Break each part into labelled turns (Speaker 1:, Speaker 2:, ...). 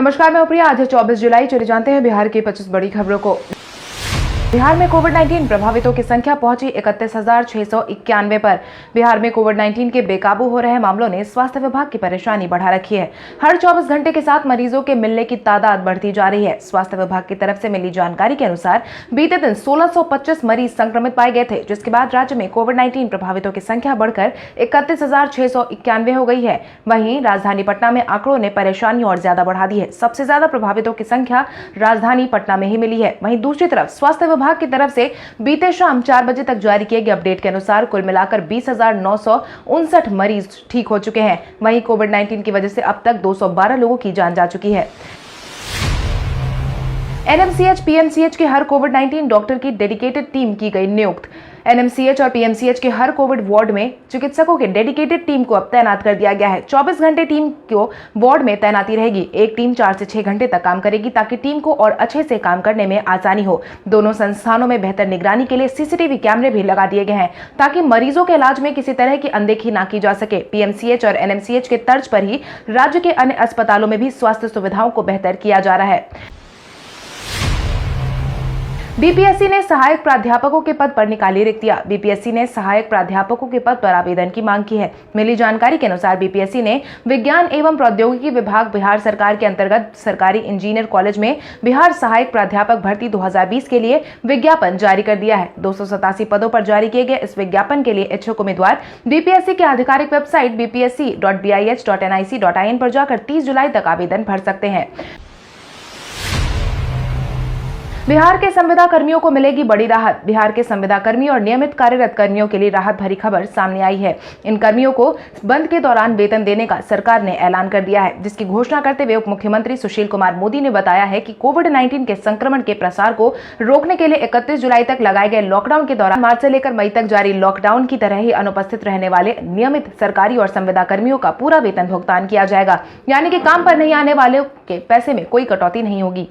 Speaker 1: नमस्कार, मैं प्रिया। आज है 24 जुलाई। चलिए जानते हैं बिहार की 25 बड़ी खबरों को। बिहार में कोविड-19 प्रभावितों की संख्या पहुंची 31,691 पर। बिहार में कोविड-19 के बेकाबू हो रहे मामलों ने स्वास्थ्य विभाग की परेशानी बढ़ा रखी है। हर 24 घंटे के साथ मरीजों के मिलने की तादाद बढ़ती जा रही है। स्वास्थ्य विभाग की तरफ से मिली जानकारी के अनुसार बीते दिन 1625 मरीज संक्रमित पाए गए थे, जिसके बाद राज्य में कोविड-19 प्रभावितों की संख्या बढ़कर 31,691 हो गई है। वहीं राजधानी पटना में आंकड़ों ने परेशानी और ज्यादा बढ़ा दी है। सबसे ज्यादा प्रभावितों की संख्या राजधानी पटना में ही मिली है। वहीं दूसरी तरफ स्वास्थ्य विभाग की तरफ से बीते शाम 4 बजे तक जारी किए गए अपडेट के अनुसार कुल मिलाकर 20,959 मरीज ठीक हो चुके हैं। वहीं कोविड-19 की वजह से अब तक 212 लोगों की जान जा चुकी है। एनएमसीएच, पीएमसीएच के हर कोविड-19 डॉक्टर की डेडिकेटेड टीम की गई नियुक्त। एनएमसीएच और पीएमसीएच के हर कोविड वार्ड में चिकित्सकों के डेडिकेटेड टीम को अब तैनात कर दिया गया है। 24 घंटे टीम को वार्ड में तैनाती रहेगी। एक टीम 4 से 6 घंटे तक काम करेगी ताकि टीम को और अच्छे से काम करने में आसानी हो। दोनों संस्थानों में बेहतर निगरानी के लिए सीसीटीवी कैमरे भी लगा दिए गए हैं ताकि मरीजों के इलाज में किसी तरह की अनदेखी न की जा सके। पीएमसीएच और एनएमसीएच के तर्ज पर ही राज्य के अन्य अस्पतालों में भी स्वास्थ्य सुविधाओं को बेहतर किया जा रहा है। बीपीएससी ने सहायक प्राध्यापकों के पद पर निकाली रिक्तियां। बीपीएससी ने सहायक प्राध्यापकों के पद पर आवेदन की मांग की है। मिली जानकारी के अनुसार बीपीएससी ने विज्ञान एवं प्रौद्योगिकी विभाग बिहार सरकार के अंतर्गत सरकारी इंजीनियर कॉलेज में बिहार सहायक प्राध्यापक भर्ती 2020 के लिए विज्ञापन जारी कर दिया है। 287 पदों पर जारी किए गए इस विज्ञापन के लिए इच्छुक उम्मीदवार बीपीएससी के आधिकारिक वेबसाइट bpsc.bih.nic.in पर जाकर 30 जुलाई तक आवेदन भर सकते हैं। बिहार के संविदा कर्मियों को मिलेगी बड़ी राहत। बिहार के संविदा कर्मी और नियमित कार्यरत कर्मियों के लिए राहत भरी खबर सामने आई है। इन कर्मियों को बंद के दौरान वेतन देने का सरकार ने ऐलान कर दिया है, जिसकी घोषणा करते हुए उप मुख्यमंत्री सुशील कुमार मोदी ने बताया है कि कोविड-19 के संक्रमण के प्रसार को रोकने के लिए 31 जुलाई तक लगाए गए लॉकडाउन के दौरान मार्च से लेकर मई तक जारी लॉकडाउन की तरह ही अनुपस्थित रहने वाले नियमित सरकारी और संविदा कर्मियों का पूरा वेतन भुगतान किया जाएगा। यानी कि काम पर नहीं आने वालों के पैसे में कोई कटौती नहीं होगी।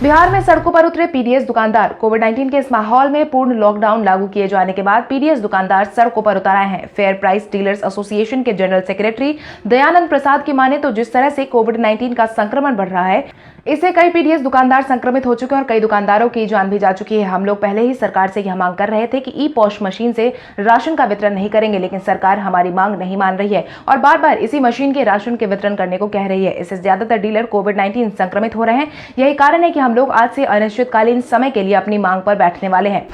Speaker 1: बिहार में सड़कों पर उतरे पीडीएस दुकानदार। कोविड-19 के इस माहौल में पूर्ण लॉकडाउन लागू किए जाने के बाद पीडीएस दुकानदार सड़कों पर उतर आए हैं। फेयर प्राइस डीलर्स एसोसिएशन के जनरल सेक्रेटरी दयानंद प्रसाद की माने तो जिस तरह से कोविड-19 का संक्रमण बढ़ रहा है, इससे कई पीडीएस दुकानदार संक्रमित हो चुके हैं और कई दुकानदारों की जान भी जा चुकी है। हम लोग पहले ही सरकार से यह मांग कर रहे थे कि ई पॉश मशीन से राशन का वितरण नहीं करेंगे, लेकिन सरकार हमारी मांग नहीं मान रही है और बार बार इसी मशीन के राशन के वितरण करने को कह रही है। इससे ज्यादातर डीलर कोविड-19 संक्रमित हो रहे हैं। यही कारण है कि हम लोग आज से अनिश्चितकालीन समय के लिए अपनी मांग पर बैठने वाले हैं।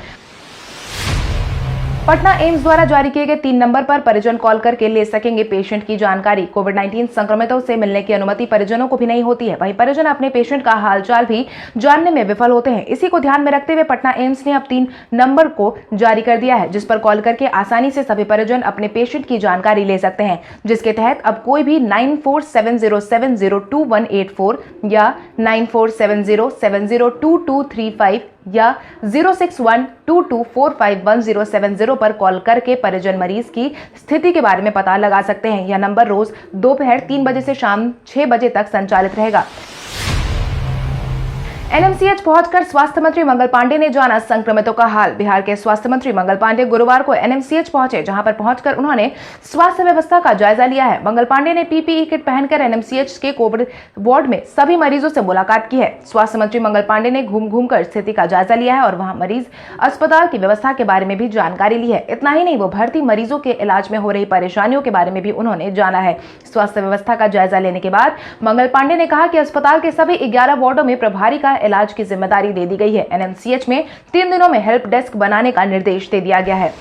Speaker 1: पटना एम्स द्वारा जारी किए गए 3 नंबर पर परिजन कॉल करके ले सकेंगे पेशेंट की जानकारी। कोविड-19 संक्रमितों से मिलने की अनुमति परिजनों को भी नहीं होती है। वहीं परिजन अपने पेशेंट का हालचाल भी जानने में विफल होते हैं। इसी को ध्यान में रखते हुए पटना एम्स ने अब 3 नंबर को जारी कर दिया है, जिस पर कॉल करके आसानी से सभी परिजन अपने पेशेंट की जानकारी ले सकते हैं, जिसके तहत अब कोई भी 9470702184 या 9470702235 या 06122451070 पर कॉल करके परिजन मरीज की स्थिति के बारे में पता लगा सकते हैं। यह नंबर रोज दोपहर 3 बजे से शाम 6 बजे तक संचालित रहेगा। एनएमसीएच पहुंचकर स्वास्थ्य मंत्री मंगल पांडे ने जाना संक्रमितों का हाल। बिहार के स्वास्थ्य मंत्री मंगल पांडे गुरुवार को एनएमसीएच पहुंचे, जहां पर पहुंचकर उन्होंने स्वास्थ्य व्यवस्था का जायजा लिया है। मंगल पांडे ने पीपीई किट पहनकर एनएमसीएच के कोविड वार्ड में सभी मरीजों से मुलाकात की है। स्वास्थ्य मंत्री मंगल पांडे ने घूम कर स्थिति का जायजा लिया है और वहां मरीज अस्पताल की व्यवस्था के बारे में भी जानकारी ली है। इतना ही नहीं, वो भर्ती मरीजों के इलाज में हो रही परेशानियों के बारे में भी उन्होंने जाना है। स्वास्थ्य व्यवस्था का जायजा लेने के बाद मंगल पांडे ने कहा कि अस्पताल के सभी 11 वार्डों में प्रभारी का इलाज की जिम्मेदारी दे दी गई है। एनएमसीएच में 3 दिनों में हेल्प डेस्क बनाने का निर्देश दे दिया गया है।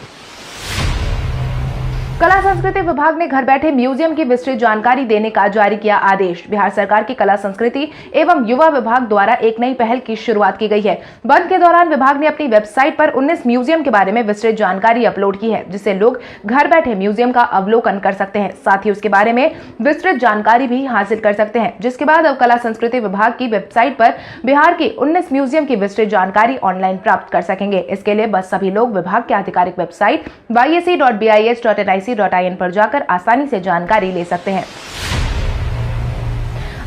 Speaker 1: कला संस्कृति विभाग ने घर बैठे म्यूजियम की विस्तृत जानकारी देने का जारी किया आदेश। बिहार सरकार की कला संस्कृति एवं युवा विभाग द्वारा एक नई पहल की शुरुआत की गई है। बंद के दौरान विभाग ने अपनी वेबसाइट पर 19 म्यूजियम के बारे में विस्तृत जानकारी अपलोड की है, जिससे लोग घर बैठे म्यूजियम का अवलोकन कर सकते हैं, साथ ही उसके बारे में विस्तृत जानकारी भी हासिल कर सकते हैं। जिसके बाद अब कला संस्कृति विभाग की वेबसाइट पर बिहार के 19 म्यूजियम की विस्तृत जानकारी ऑनलाइन प्राप्त कर सकेंगे। इसके लिए बस सभी लोग विभाग की आधिकारिक वेबसाइट yec.bih.nic.in पर जाकर आसानी से जानकारी ले सकते हैं।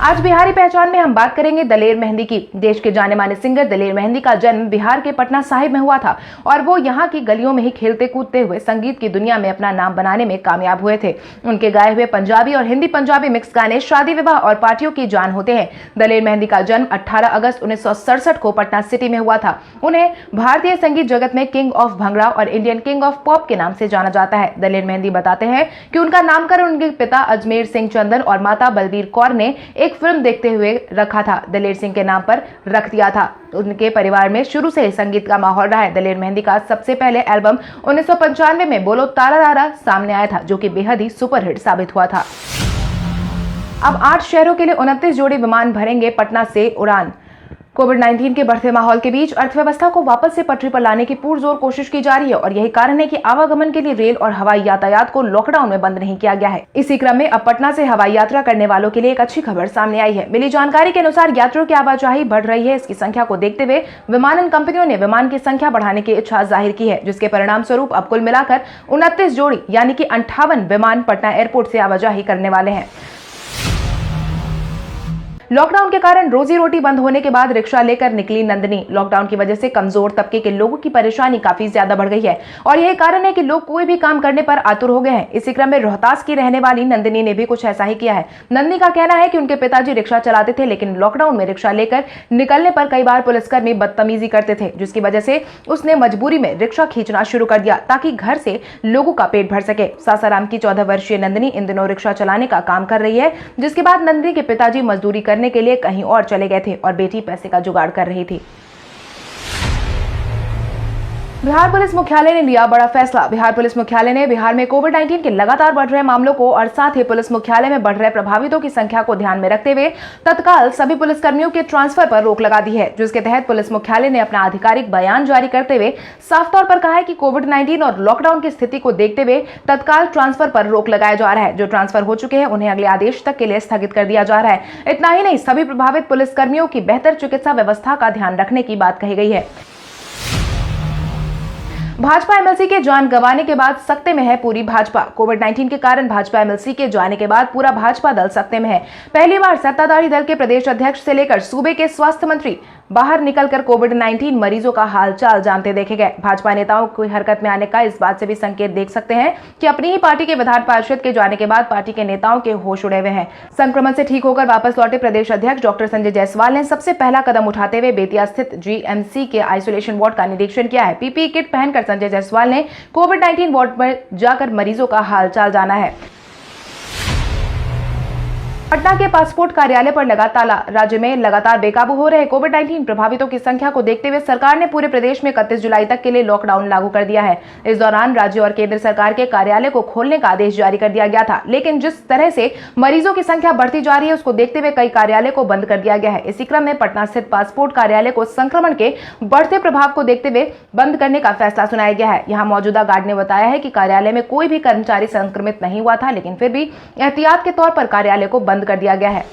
Speaker 1: आज बिहारी पहचान में हम बात करेंगे दलेर मेहंदी की। देश के जाने माने सिंगर दलेर मेहंदी का जन्म बिहार के पटना साहिब में हुआ था और वो यहाँ की गलियों में ही खेलते कूदते हुए संगीत की दुनिया में अपना नाम बनाने में कामयाब हुए थे। उनके गाए हुए पंजाबी और हिंदी पंजाबी मिक्स गाने शादी विवाह और पार्टियों की जान होते हैं। दलेर मेहंदी का जन्म 18 अगस्त 1967 को पटना सिटी में हुआ था। उन्हें भारतीय संगीत जगत में किंग ऑफ भंगड़ा और इंडियन किंग ऑफ पॉप के नाम से जाना जाता है। दलेर मेहंदी बताते हैं कि उनका नामकरण उनके पिता अजमेर सिंह चंदन और माता बलबीर कौर ने एक फिल्म देखते हुए रखा था। दलेर सिंह के नाम पर रख दिया था। उनके परिवार में शुरू से ही संगीत का माहौल रहा है। दलेर मेहंदी का सबसे पहले एल्बम 1995 में बोलो तारा रारा सामने आया था, जो कि बेहद ही सुपरहिट साबित हुआ था। अब 8 शहरों के लिए 29 जोड़ी विमान भरेंगे पटना से उड़ान। कोविड-19 के बढ़ते माहौल के बीच अर्थव्यवस्था को वापस से पटरी पर लाने की पुरजोर कोशिश की जा रही है और यही कारण है कि आवागमन के लिए रेल और हवाई यातायात को लॉकडाउन में बंद नहीं किया गया है। इसी क्रम में अब पटना से हवाई यात्रा करने वालों के लिए एक अच्छी खबर सामने आई है। मिली जानकारी के अनुसार यात्रियों की आवाजाही बढ़ रही है। इसकी संख्या को देखते हुए विमानन कंपनियों ने विमान की संख्या बढ़ाने की इच्छा जाहिर की है, जिसके परिणाम स्वरूप अब कुल मिलाकर 29 जोड़ी यानी कि 58 विमान पटना एयरपोर्ट से आवाजाही करने वाले हैं। लॉकडाउन के कारण रोजी रोटी बंद होने के बाद रिक्शा लेकर निकली नंदिनी। लॉकडाउन की वजह से कमजोर तबके के लोगों की परेशानी काफी ज्यादा बढ़ गई है और यही कारण है कि लोग कोई भी काम करने पर आतुर हो गए हैं। इसी क्रम में रोहतास की रहने वाली नंदिनी ने भी कुछ ऐसा ही किया है। नंदिनी का कहना है कि उनके पिताजी रिक्शा चलाते थे, लेकिन लॉकडाउन में रिक्शा लेकर निकलने पर कई बार पुलिसकर्मी बदतमीजी करते थे, जिसकी वजह से उसने मजबूरी में रिक्शा खींचना शुरू कर दिया ताकि घर से लोगों का पेट भर सके। सासाराम की 14 वर्षीय नंदिनी इन दिनों रिक्शा चलाने का काम कर रही है, जिसके बाद नंदिनी के पिताजी मजदूरी करने के लिए कहीं और चले गए थे और बेटी पैसे का जुगाड़ कर रही थी। बिहार पुलिस मुख्यालय ने लिया बड़ा फैसला। बिहार पुलिस मुख्यालय ने बिहार में कोविड-19 के लगातार बढ़ रहे मामलों को और साथ ही पुलिस मुख्यालय में बढ़ रहे प्रभावितों की संख्या को ध्यान में रखते हुए तत्काल सभी पुलिसकर्मियों के ट्रांसफर पर रोक लगा दी है, जिसके तहत पुलिस मुख्यालय ने अपना आधिकारिक बयान जारी करते हुए साफ तौर पर कहा है कि कोविड-19 और लॉकडाउन की स्थिति को देखते हुए तत्काल ट्रांसफर पर रोक लगाया जा रहा है। जो ट्रांसफर हो चुके हैं उन्हें अगले आदेश तक के लिए स्थगित कर दिया जा रहा है। इतना ही नहीं, सभी प्रभावित पुलिसकर्मियों की बेहतर चिकित्सा व्यवस्था का ध्यान रखने की बात कही गई है। भाजपा एमएलसी के जान गंवाने के बाद सकते में है पूरी भाजपा। कोविड-19 के कारण भाजपा एमएलसी के जाने के बाद पूरा भाजपा दल सकते में है। पहली बार सत्ताधारी दल के प्रदेश अध्यक्ष से लेकर सूबे के स्वास्थ्य मंत्री बाहर निकलकर कोविड-19 मरीजों का हालचाल जानते देखे गए। भाजपा नेताओं की हरकत में आने का इस बात से भी संकेत देख सकते हैं कि अपनी ही पार्टी के विधान पार्षद के जाने के बाद पार्टी के नेताओं के होश उड़े हुए हैं। संक्रमण से ठीक होकर वापस लौटे प्रदेश अध्यक्ष डॉक्टर संजय जायसवाल ने सबसे पहला कदम उठाते हुए बेतिया स्थित जीएमसी के आइसोलेशन वार्ड का निरीक्षण किया है। पीपीई किट पहनकर संजय जायसवाल ने कोविड-19 वार्ड पर जाकर मरीजों का हालचाल जाना है। पटना के पासपोर्ट कार्यालय पर लगा ताला। राज्य में लगातार बेकाबू हो रहे कोविड-19 प्रभावितों की संख्या को देखते हुए सरकार ने पूरे प्रदेश में 31 जुलाई तक के लिए लॉकडाउन लागू कर दिया है। इस दौरान राज्य और केंद्र सरकार के कार्यालय को खोलने का आदेश जारी कर दिया गया था, लेकिन जिस तरह से मरीजों की संख्या बढ़ती जा रही है उसको देखते हुए कई कार्यालय को बंद कर दिया गया है। इसी क्रम में पटना स्थित पासपोर्ट कार्यालय को संक्रमण के बढ़ते प्रभाव को देखते हुए बंद करने का फैसला सुनाया गया है। यहाँ मौजूदा गार्ड ने बताया है कि कार्यालय में कोई भी कर्मचारी संक्रमित नहीं हुआ था, लेकिन फिर भी एहतियात के तौर पर कार्यालय को बंद कर दिया गया है।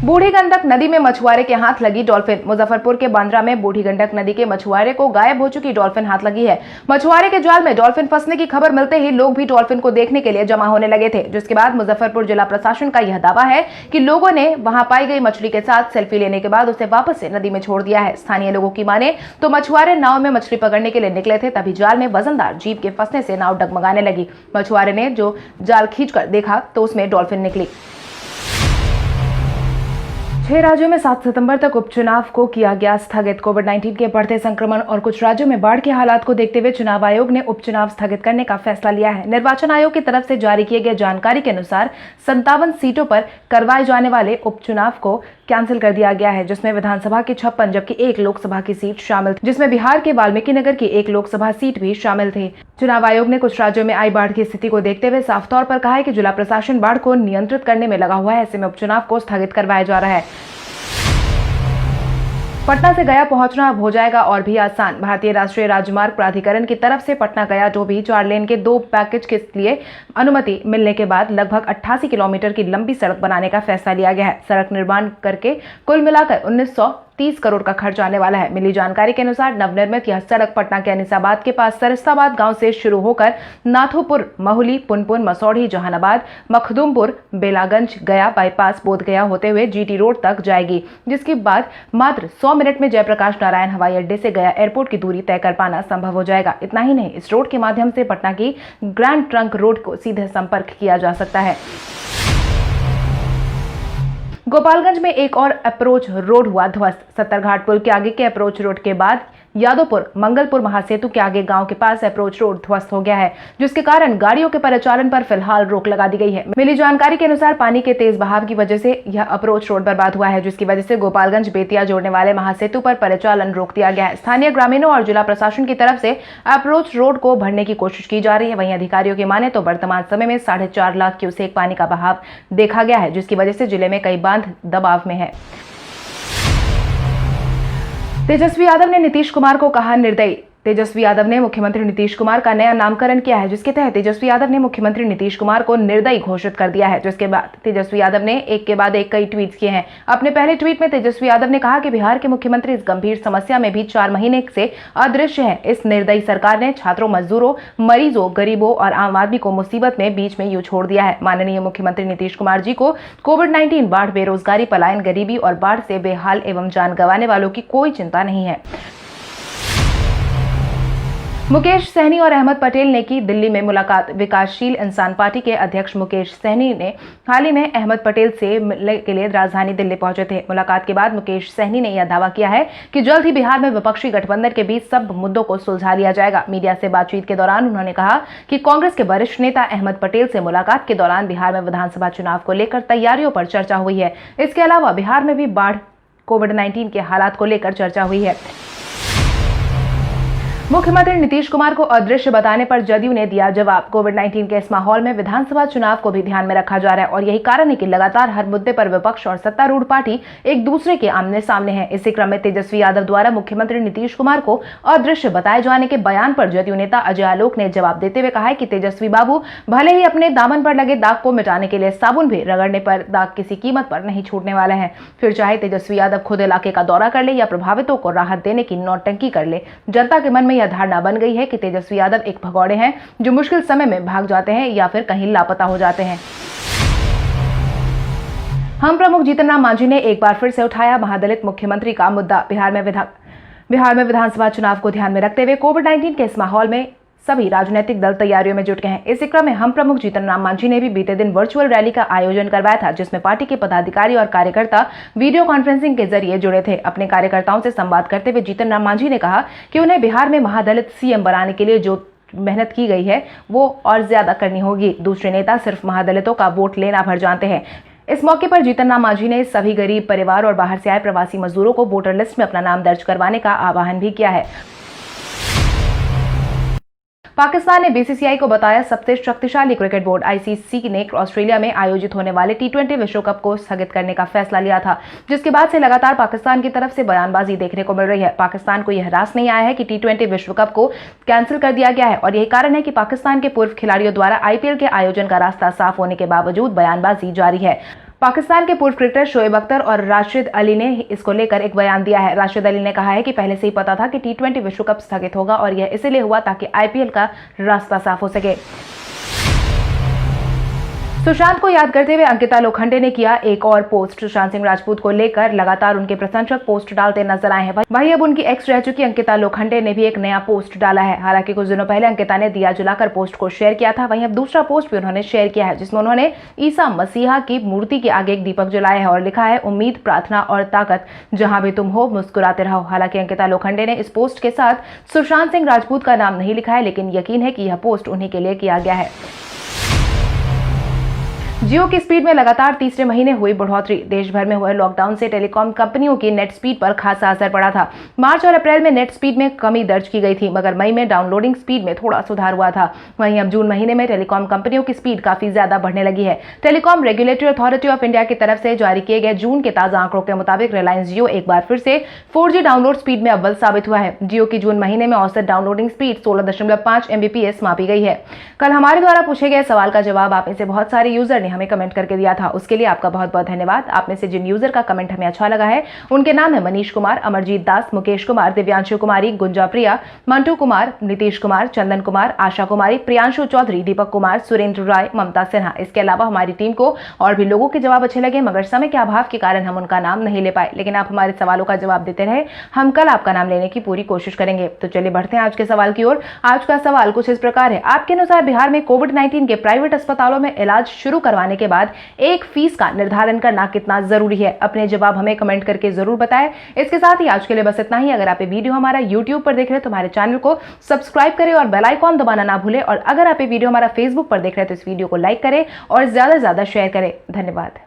Speaker 1: बूढ़ी गंडक नदी में मछुआरे के हाथ लगी डॉल्फिन। मुजफ्फरपुर के बांद्रा में बूढ़ी गंडक नदी के मछुआरे को गायब हो चुकी डॉल्फिन हाथ लगी है। मछुआरे के जाल में डॉल्फिन फंसने की खबर मिलते ही लोग भी डॉल्फिन को देखने के लिए जमा होने लगे थे, जिसके बाद मुजफ्फरपुर जिला प्रशासन का यह दावा है कि लोगों ने वहां पाई गई मछली के साथ सेल्फी लेने के बाद उसे वापस से नदी में छोड़ दिया है। स्थानीय लोगों की माने तो मछुआरे नाव में मछली पकड़ने के लिए निकले थे, तभी जाल में वजनदार जीव के फंसने से नाव डगमगाने लगी। मछुआरे ने जो जाल खींचकर देखा तो उसमें डॉल्फिन निकली। 6 राज्यों में 7 सितंबर तक उपचुनाव को किया गया स्थगित। कोविड-19 के बढ़ते संक्रमण और कुछ राज्यों में बाढ़ के हालात को देखते हुए चुनाव आयोग ने उपचुनाव स्थगित करने का फैसला लिया है। निर्वाचन आयोग की तरफ से जारी किए गए जानकारी के अनुसार 57 सीटों पर करवाए जाने वाले उपचुनाव को कैंसिल कर दिया गया है, जिसमें विधानसभा की 56 जबकि 1 लोकसभा की सीट शामिल थी, जिसमें बिहार के वाल्मीकि नगर की 1 लोकसभा सीट भी शामिल थी। चुनाव आयोग ने कुछ राज्यों में आई बाढ़ की स्थिति को देखते हुए साफ तौर पर कहा है कि जिला प्रशासन बाढ़ को नियंत्रित करने में लगा हुआ है, ऐसे में उपचुनाव को स्थगित करवाया जा रहा है। पटना से गया पहुंचना अब हो जाएगा और भी आसान। भारतीय राष्ट्रीय राजमार्ग प्राधिकरण की तरफ से पटना गया डोभी 4 लेन के 2 पैकेज के लिए अनुमति मिलने के बाद लगभग 88 किलोमीटर की लंबी सड़क बनाने का फैसला लिया गया है। सड़क निर्माण करके कुल मिलाकर 30 करोड़ का खर्च आने वाला है। मिली जानकारी के अनुसार नवनिर्मित यह सड़क पटना के अनीसाबाद के पास सरिस्ताबाद गांव से शुरू होकर नाथोपुर, महुली, पुनपुन, मसौढ़ी, जहानाबाद, मखदुमपुर, बेलागंज, गया बाईपास, बोधगया होते हुए जीटी रोड तक जाएगी, जिसके बाद मात्र 100 मिनट में जयप्रकाश नारायण हवाई अड्डे से गया एयरपोर्ट की दूरी तय कर पाना संभव हो जाएगा। इतना ही नहीं, इस रोड के माध्यम से पटना की ग्रैंड ट्रंक रोड को सीधे संपर्क किया जा सकता है। गोपालगंज में एक और अप्रोच रोड हुआ ध्वस्त। सत्तरघाट पुल के आगे के अप्रोच रोड के बाद यादवपुर मंगलपुर महासेतु के आगे गांव के पास अप्रोच रोड ध्वस्त हो गया है, जिसके कारण गाड़ियों के परिचालन पर फिलहाल रोक लगा दी गई है। मिली जानकारी के अनुसार पानी के तेज बहाव की वजह से यह अप्रोच रोड बर्बाद हुआ है, जिसकी वजह से गोपालगंज बेतिया जोड़ने वाले महासेतु पर परिचालन रोक दिया गया है। स्थानीय ग्रामीणों और जिला प्रशासन की तरफ से अप्रोच रोड को भरने की कोशिश की जा रही है। वहीं अधिकारियों की माने तो वर्तमान समय में 4.5 लाख क्यूसेक पानी का बहाव देखा गया है, जिसकी वजह से जिले में कई बांध दबाव में है। तेजस्वी यादव ने नीतीश कुमार को कहा निर्दयी। तेजस्वी यादव ने मुख्यमंत्री नीतीश कुमार का नया नामकरण किया है, जिसके तहत तेजस्वी यादव ने मुख्यमंत्री नीतीश कुमार को निर्दयी घोषित कर दिया है, जिसके बाद तेजस्वी यादव ने एक के बाद एक कई ट्वीट किए हैं। अपने पहले ट्वीट में तेजस्वी यादव ने कहा कि बिहार के मुख्यमंत्री इस गंभीर समस्या में भी 4 महीने से अदृश्य है। इस निर्दयी सरकार ने छात्रों, मजदूरों, मरीजों, गरीबों और आम आदमी को मुसीबत में बीच में यूं छोड़ दिया है। माननीय मुख्यमंत्री नीतीश कुमार जी को कोविड-19, बाढ़, बेरोजगारी, पलायन, गरीबी और बाढ़ से बेहाल एवं जान गंवाने वालों की कोई चिंता नहीं है। मुकेश सहनी और अहमद पटेल ने की दिल्ली में मुलाकात। विकासशील इंसान पार्टी के अध्यक्ष मुकेश सहनी ने हाल ही में अहमद पटेल से मिलने के लिए राजधानी दिल्ली पहुंचे थे। मुलाकात के बाद मुकेश सहनी ने यह दावा किया है कि जल्द ही बिहार में विपक्षी गठबंधन के बीच सब मुद्दों को सुलझा लिया जाएगा। मीडिया से बातचीत के दौरान उन्होंने कहा कि कांग्रेस के वरिष्ठ नेता अहमद पटेल से मुलाकात के दौरान बिहार में विधानसभा चुनाव को लेकर तैयारियों पर चर्चा हुई है। इसके अलावा बिहार में भी बाढ़, कोविड-19 के हालात को लेकर चर्चा हुई है। मुख्यमंत्री नीतीश कुमार को अदृश्य बताने पर जदयू ने दिया जवाब। कोविड-19 के इस माहौल में विधानसभा चुनाव को भी ध्यान में रखा जा रहा है और यही कारण है कि लगातार हर मुद्दे पर विपक्ष और सत्तारूढ़ पार्टी एक दूसरे के आमने सामने है। इसी क्रम में तेजस्वी यादव द्वारा मुख्यमंत्री नीतीश कुमार को अदृश्य बताए जाने के बयान पर जदयू नेता अजय आलोक ने जवाब देते हुए कहा है कि तेजस्वी बाबू भले ही अपने दामन पर लगे दाग को मिटाने के लिए साबुन भी रगड़ने पर दाग किसी कीमत पर नहीं छूटने वाला है। फिर चाहे तेजस्वी यादव खुद इलाके का दौरा कर ले या प्रभावितों को राहत देने की नौटंकी कर ले, जनता के मन में यह धारणा बन गई है कि तेजस्वी यादव एक भगौड़े हैं जो मुश्किल समय में भाग जाते हैं या फिर कहीं लापता हो जाते हैं। हम प्रमुख जीतन राम मांझी ने एक बार फिर से उठाया महादलित मुख्यमंत्री का मुद्दा। बिहार में विधानसभा चुनाव को ध्यान में रखते हुए कोविड-19 के इस माहौल में सभी राजनीतिक दल तैयारियों में जुट गए हैं। इसी क्रम में हम प्रमुख जीतन राम मांझी ने भी बीते दिन वर्चुअल रैली का आयोजन करवाया था, जिसमें पार्टी के पदाधिकारी और कार्यकर्ता वीडियो कॉन्फ्रेंसिंग के जरिए जुड़े थे। अपने कार्यकर्ताओं से संवाद करते हुए जीतन राम मांझी ने कहा कि उन्हें बिहार में महादलित सीएम बनाने के लिए जो मेहनत की गई है वो और ज्यादा करनी होगी। दूसरे नेता सिर्फ महादलितों का वोट लेना भर जानते हैं। इस मौके पर जीतन राम मांझी ने सभी गरीब परिवार और बाहर से आए प्रवासी मजदूरों को वोटर लिस्ट में अपना नाम दर्ज करवाने का आह्वान भी किया है। पाकिस्तान ने बीसीसीआई को बताया सबसे शक्तिशाली क्रिकेट बोर्ड। आईसीसी ने ऑस्ट्रेलिया में आयोजित होने वाले T20 विश्व कप को स्थगित करने का फैसला लिया था, जिसके बाद से लगातार पाकिस्तान की तरफ से बयानबाजी देखने को मिल रही है। पाकिस्तान को यह रास नहीं आया है कि T20 विश्व कप को कैंसिल कर दिया गया है और यही कारण है कि पाकिस्तान के पूर्व खिलाड़ियों द्वारा IPL के आयोजन का रास्ता साफ होने के बावजूद बयानबाजी जारी है। पाकिस्तान के पूर्व क्रिकेटर शोएब अख्तर और राशिद अली ने इसको लेकर एक बयान दिया है। राशिद अली ने कहा है कि पहले से ही पता था कि T20 विश्व कप स्थगित होगा और यह इसलिए हुआ ताकि IPL का रास्ता साफ हो सके। सुशांत को याद करते हुए अंकिता लोखंडे ने किया एक और पोस्ट। सुशांत सिंह राजपूत को लेकर लगातार उनके प्रशंसक पोस्ट डालते नजर आए हैं। वहीं अब उनकी एक्स रह चुकी अंकिता लोखंडे ने भी एक नया पोस्ट डाला है। हालांकि कुछ दिनों पहले अंकिता ने दिया जलाकर पोस्ट को शेयर किया था, वहीं अब दूसरा पोस्ट भी उन्होंने शेयर किया है, जिसमें उन्होंने ईसा मसीहा की मूर्ति के आगे एक दीपक जलाया है और लिखा है, उम्मीद, प्रार्थना और ताकत, जहां भी तुम हो मुस्कुराते रहो। हालांकि अंकिता लोखंडे ने इस पोस्ट के साथ सुशांत सिंह राजपूत का नाम नहीं लिखा है, लेकिन यकीन है कि यह पोस्ट उन्हीं के लिए किया गया है। जियो की स्पीड में लगातार तीसरे महीने हुई बढ़ोतरी। देश भर में हुए लॉकडाउन से टेलीकॉम कंपनियों की नेट स्पीड पर खासा असर पड़ा था। मार्च और अप्रैल में नेट स्पीड में कमी दर्ज की गई थी, मगर मई में डाउनलोडिंग स्पीड में थोड़ा सुधार हुआ था। वहीं अब जून महीने में टेलीकॉम कंपनियों की स्पीड काफी ज्यादा बढ़ने लगी है। Telecom regulatory authority of India की तरफ से जारी किए गए जून के ताजा आंकड़ों के मुताबिक रिलायंस जियो एक बार फिर से 4G डाउनलोड स्पीड में अव्वल साबित हुआ है। जियो की जून महीने में औसत डाउनलोडिंग स्पीड 16.5 Mbps मापी गई है। कल हमारे द्वारा पूछे गए सवाल का जवाब आप में से बहुत सारे यूजर ने हमें कमेंट करके दिया था, उसके लिए आपका बहुत बहुत धन्यवाद। आप में से जिन यूजर का कमेंट हमें अच्छा लगा है उनके नाम है मनीष कुमार, अमरजीत दास, मुकेश कुमार, दिव्यांशु कुमारी, गुंजा प्रिया, मंटू कुमार, नीतीश कुमार, चंदन कुमार, आशा कुमारी, प्रियांशु चौधरी, दीपक कुमार, सुरेंद्र राय, ममता सिन्हा। इसके अलावा हमारी टीम को और भी लोगों के जवाब अच्छे लगे, मगर समय के अभाव के कारण हम उनका नाम नहीं ले पाए, लेकिन आप हमारे सवालों का जवाब देते रहे। हम कल आपका नाम लेने की पूरी कोशिश करेंगे। तो चलिए बढ़ते हैं आज के सवाल की ओर। आज का सवाल कुछ इस प्रकार है, आपके अनुसार बिहार में कोविड-19 के प्राइवेट अस्पतालों में इलाज शुरू करवाने के बाद एक फीस का निर्धारण करना कितना जरूरी है? अपने जवाब हमें कमेंट करके जरूर बताएं। इसके साथ ही आज के लिए बस इतना ही। अगर आप ये वीडियो हमारा YouTube पर देख रहे हैं तो हमारे चैनल को सब्सक्राइब करें और बेल आइकॉन दबाना ना भूलें, और अगर आप ये वीडियो हमारा Facebook पर देख रहे हैं तो इस वीडियो को लाइक करें और ज्यादा से ज्यादा शेयर करें। धन्यवाद।